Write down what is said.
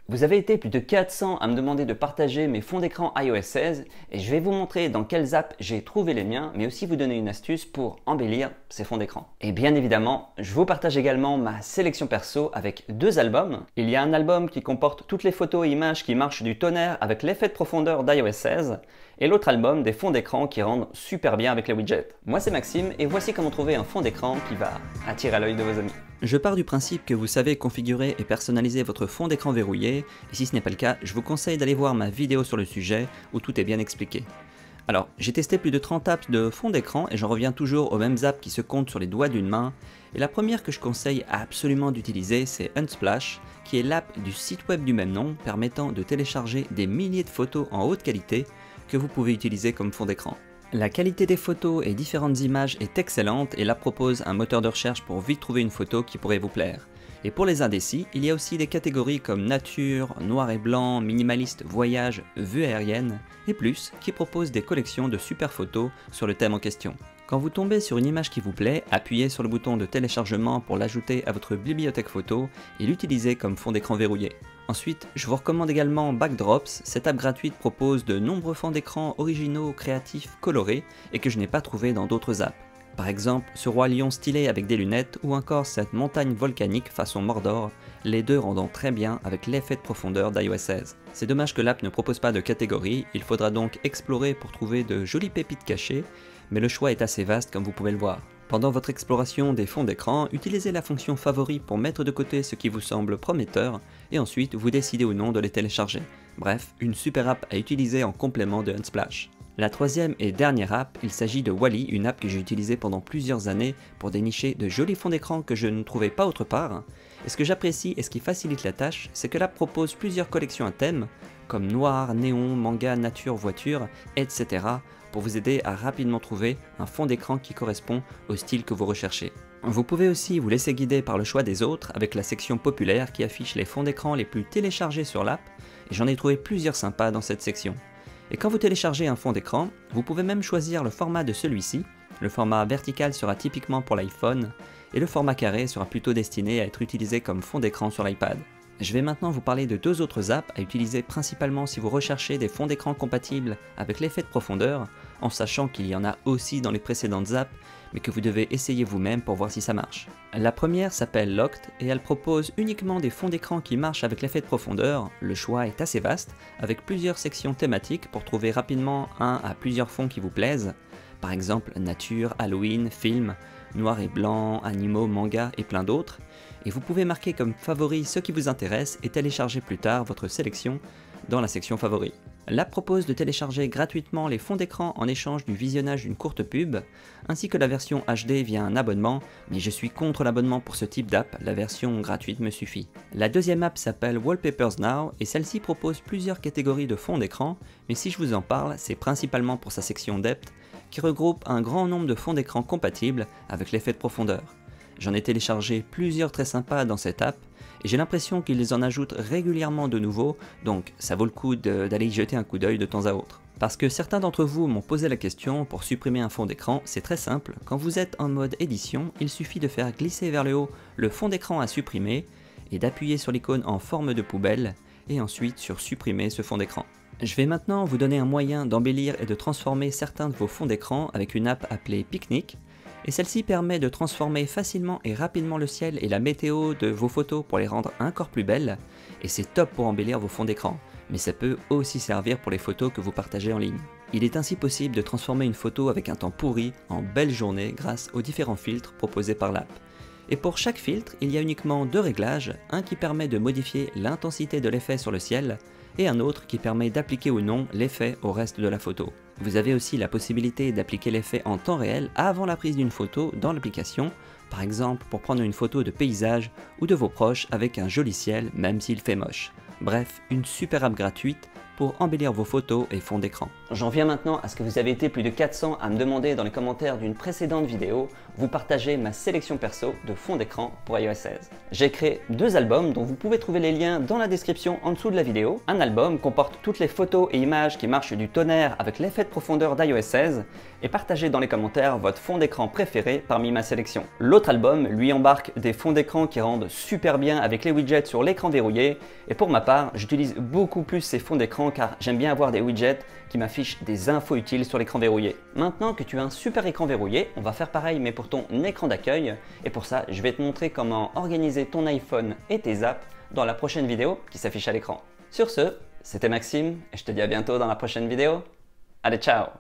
Vous avez été plus de 400 à me demander de partager mes fonds d'écran iOS 16 et je vais vous montrer dans quelles apps j'ai trouvé les miens, mais aussi vous donner une astuce pour embellir ces fonds d'écran. Et bien évidemment, je vous partage également ma sélection perso avec deux albums. Il y a un album qui comporte toutes les photos et images qui marchent du tonnerre avec l'effet de profondeur d'iOS 16 et l'autre album des fonds d'écran qui rendent super bien avec les widgets. Moi c'est Maxime et voici comment trouver un fond d'écran qui va attirer l'œil de vos amis. Je pars du principe que vous savez configurer et personnaliser votre fond d'écran verrouillé, et si ce n'est pas le cas, je vous conseille d'aller voir ma vidéo sur le sujet où tout est bien expliqué. Alors, j'ai testé plus de 30 apps de fond d'écran et j'en reviens toujours aux mêmes apps qui se comptent sur les doigts d'une main, et la première que je conseille absolument d'utiliser c'est Unsplash, qui est l'app du site web du même nom permettant de télécharger des milliers de photos en haute qualité que vous pouvez utiliser comme fond d'écran. La qualité des photos et différentes images est excellente et l'app propose un moteur de recherche pour vite trouver une photo qui pourrait vous plaire. Et pour les indécis, il y a aussi des catégories comme nature, noir et blanc, minimaliste, voyage, vue aérienne et plus qui proposent des collections de super photos sur le thème en question. Quand vous tombez sur une image qui vous plaît, appuyez sur le bouton de téléchargement pour l'ajouter à votre bibliothèque photo et l'utiliser comme fond d'écran verrouillé. Ensuite, je vous recommande également Backdrops. Cette app gratuite propose de nombreux fonds d'écran originaux, créatifs, colorés et que je n'ai pas trouvé dans d'autres apps. Par exemple, ce roi lion stylé avec des lunettes ou encore cette montagne volcanique façon Mordor, les deux rendant très bien avec l'effet de profondeur d'iOS 16. C'est dommage que l'app ne propose pas de catégorie, il faudra donc explorer pour trouver de jolies pépites cachées, mais le choix est assez vaste comme vous pouvez le voir. Pendant votre exploration des fonds d'écran, utilisez la fonction favori pour mettre de côté ce qui vous semble prometteur et ensuite vous décidez ou non de les télécharger. Bref, une super app à utiliser en complément de Unsplash. La troisième et dernière app, il s'agit de Wally, une app que j'ai utilisée pendant plusieurs années pour dénicher de jolis fonds d'écran que je ne trouvais pas autre part. Et ce que j'apprécie et ce qui facilite la tâche, c'est que l'app propose plusieurs collections à thème, comme noir, néon, manga, nature, voiture, etc. pour vous aider à rapidement trouver un fond d'écran qui correspond au style que vous recherchez. Vous pouvez aussi vous laisser guider par le choix des autres avec la section populaire qui affiche les fonds d'écran les plus téléchargés sur l'app, et j'en ai trouvé plusieurs sympas dans cette section. Et quand vous téléchargez un fond d'écran, vous pouvez même choisir le format de celui-ci. Le format vertical sera typiquement pour l'iPhone, et le format carré sera plutôt destiné à être utilisé comme fond d'écran sur l'iPad. Je vais maintenant vous parler de deux autres apps à utiliser principalement si vous recherchez des fonds d'écran compatibles avec l'effet de profondeur, en sachant qu'il y en a aussi dans les précédentes apps, mais que vous devez essayer vous-même pour voir si ça marche. La première s'appelle Locked et elle propose uniquement des fonds d'écran qui marchent avec l'effet de profondeur. Le choix est assez vaste, avec plusieurs sections thématiques pour trouver rapidement un à plusieurs fonds qui vous plaisent, par exemple nature, Halloween, film, noir et blanc, animaux, manga et plein d'autres. Et vous pouvez marquer comme favori ce qui vous intéresse et télécharger plus tard votre sélection dans la section favoris. L'app propose de télécharger gratuitement les fonds d'écran en échange du visionnage d'une courte pub, ainsi que la version HD via un abonnement, mais je suis contre l'abonnement pour ce type d'app, la version gratuite me suffit. La deuxième app s'appelle Wallpapers Now et celle-ci propose plusieurs catégories de fonds d'écran, mais si je vous en parle, c'est principalement pour sa section Depth, qui regroupe un grand nombre de fonds d'écran compatibles avec l'effet de profondeur. J'en ai téléchargé plusieurs très sympas dans cette app, et j'ai l'impression qu'ils en ajoutent régulièrement de nouveaux, donc ça vaut le coup d'aller y jeter un coup d'œil de temps à autre. Parce que certains d'entre vous m'ont posé la question, pour supprimer un fond d'écran, c'est très simple, quand vous êtes en mode édition, il suffit de faire glisser vers le haut le fond d'écran à supprimer, et d'appuyer sur l'icône en forme de poubelle, et ensuite sur supprimer ce fond d'écran. Je vais maintenant vous donner un moyen d'embellir et de transformer certains de vos fonds d'écran avec une app appelée Picnic, et celle-ci permet de transformer facilement et rapidement le ciel et la météo de vos photos pour les rendre encore plus belles, et c'est top pour embellir vos fonds d'écran, mais ça peut aussi servir pour les photos que vous partagez en ligne. Il est ainsi possible de transformer une photo avec un temps pourri en belle journée grâce aux différents filtres proposés par l'app. Et pour chaque filtre, il y a uniquement deux réglages, un qui permet de modifier l'intensité de l'effet sur le ciel, et un autre qui permet d'appliquer ou non l'effet au reste de la photo. Vous avez aussi la possibilité d'appliquer l'effet en temps réel avant la prise d'une photo dans l'application, par exemple pour prendre une photo de paysage ou de vos proches avec un joli ciel même s'il fait moche. Bref, une super app gratuite pour embellir vos photos et fonds d'écran. J'en viens maintenant à ce que vous avez été plus de 400 à me demander dans les commentaires d'une précédente vidéo, vous partagez ma sélection perso de fonds d'écran pour iOS 16. J'ai créé 2 albums dont vous pouvez trouver les liens dans la description en dessous de la vidéo. Un album comporte toutes les photos et images qui marchent du tonnerre avec l'effet de profondeur d'iOS 16 et partagez dans les commentaires votre fond d'écran préféré parmi ma sélection. L'autre album lui embarque des fonds d'écran qui rendent super bien avec les widgets sur l'écran verrouillé et pour ma part, j'utilise beaucoup plus ces fonds d'écran car j'aime bien avoir des widgets qui m'affichent des infos utiles sur l'écran verrouillé. Maintenant que tu as un super écran verrouillé, on va faire pareil mais pour ton écran d'accueil et pour ça, je vais te montrer comment organiser ton iPhone et tes apps dans la prochaine vidéo qui s'affiche à l'écran. Sur ce, c'était Maxime et je te dis à bientôt dans la prochaine vidéo. Allez, ciao!